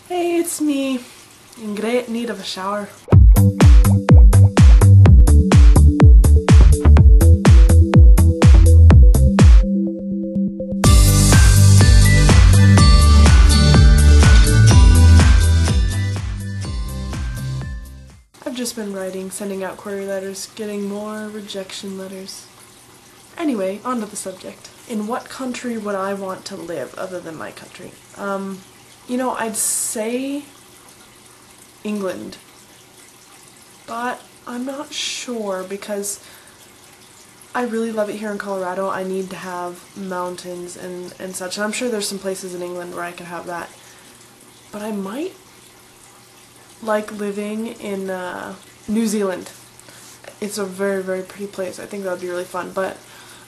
Hey, it's me, in great need of a shower. I've just been writing, sending out query letters, getting more rejection letters. Anyway, on to the subject. In what country would I want to live other than my country? You know, I'd say England, but I'm not sure because I really love it here in Colorado. I need to have mountains and such, and I'm sure there's some places in England where I could have that. But I might like living in New Zealand. It's a very, very pretty place. I think that would be really fun, but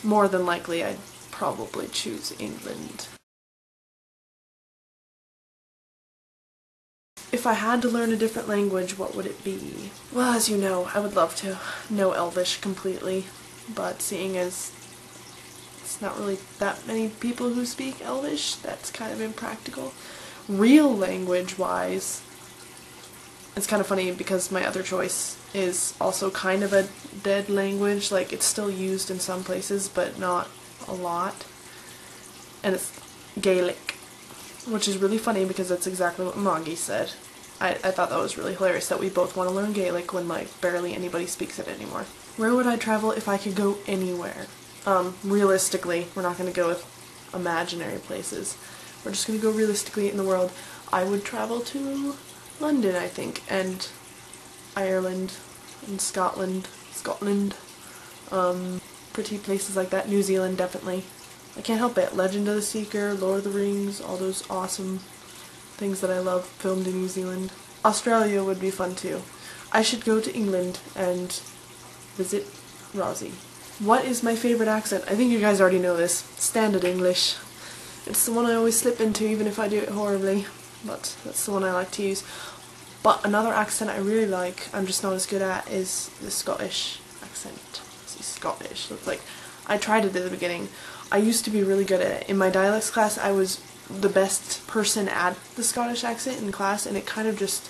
more than likely I'd probably choose England. If I had to learn a different language, what would it be? Well, as you know, I would love to know Elvish completely, but seeing as it's not really that many people who speak Elvish, that's kind of impractical. Real language-wise, it's kind of funny because my other choice is also kind of a dead language, like it's still used in some places, but not a lot, and it's Gaelic. Which is really funny because that's exactly what Moggy said. I thought that was really hilarious that we both want to learn Gaelic when like barely anybody speaks it anymore. Where would I travel if I could go anywhere? Realistically, we're not going to go with imaginary places. We're just going to go realistically in the world. I would travel to London, I think, and Ireland, and Scotland, pretty places like that. New Zealand, definitely. I can't help it. Legend of the Seeker, Lord of the Rings, all those awesome things that I love filmed in New Zealand. Australia would be fun too. I should go to England and visit Rosie. What is my favorite accent? I think you guys already know this. Standard English. It's the one I always slip into even if I do it horribly, but that's the one I like to use. But another accent I really like, I'm just not as good at, is the Scottish accent. See, Scottish. It's like, I tried it at the beginning. I used to be really good at it. In my dialects class, I was the best person at the Scottish accent in class, and it kind of just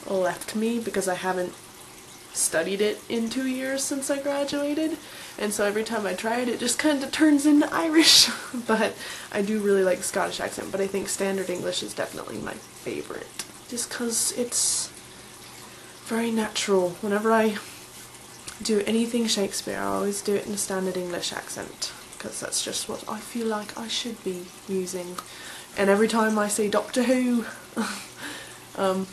left me because I haven't studied it in 2 years since I graduated, and so every time I try it, it just kind of turns into Irish. But I do really like the Scottish accent, but I think Standard English is definitely my favorite, just because it's very natural. Whenever I do anything Shakespeare, I always do it in a Standard English accent, because that's just what I feel like I should be using. And every time I say Doctor Who,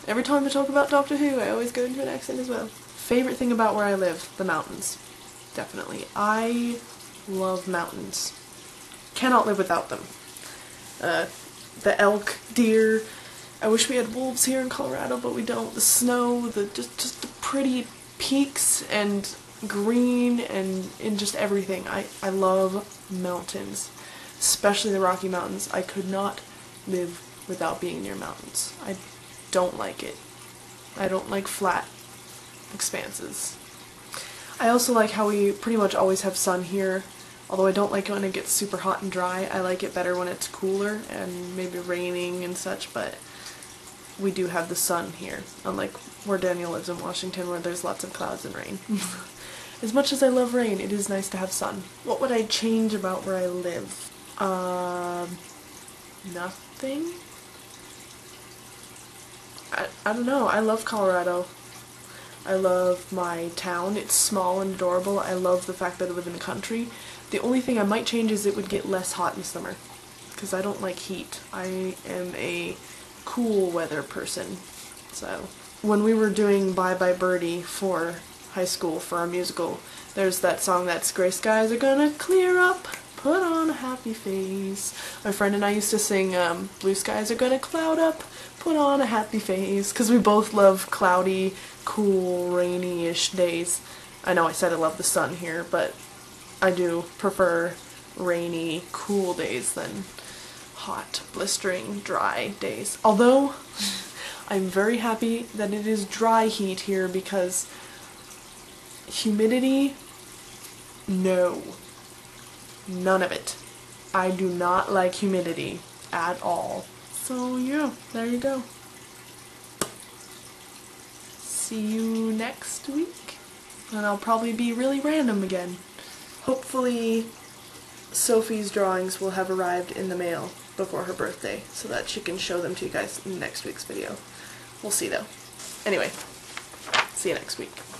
every time I talk about Doctor Who, I always go into an accent as well. Favorite thing about where I live? The mountains. Definitely. I love mountains. Cannot live without them. The elk, deer. I wish we had wolves here in Colorado, but we don't. The snow, just the pretty peaks and green and just everything. I love mountains, especially the Rocky Mountains. I could not live without being near mountains. I don't like it. I don't like flat expanses. I also like how we pretty much always have sun here, although I don't like it when it gets super hot and dry. I like it better when it's cooler and maybe raining and such, but we do have the sun here, unlike where Daniel lives in Washington, where there's lots of clouds and rain. As much as I love rain, it is nice to have sun. What would I change about where I live? Nothing? I don't know. I love Colorado. I love my town. It's small and adorable. I love the fact that I live in the country. The only thing I might change is it would get less hot in summer, because I don't like heat. I am a cool weather person. So when we were doing Bye Bye Birdie for high school for our musical, there's that song that's "Gray skies are gonna clear up, put on a happy face." My friend and I used to sing "Blue skies are gonna cloud up, put on a happy face," because we both love cloudy, cool, rainy-ish days. I know I said I love the sun here, but I do prefer rainy, cool days than hot, blistering, dry days. Although, I'm very happy that it is dry heat here, because humidity, no. None of it. I do not like humidity at all. So yeah, there you go. see you next week. And I'll probably be really random again. Hopefully Sophie's drawings will have arrived in the mail before her birthday so that she can show them to you guys in next week's video. We'll see though. Anyway, see you next week.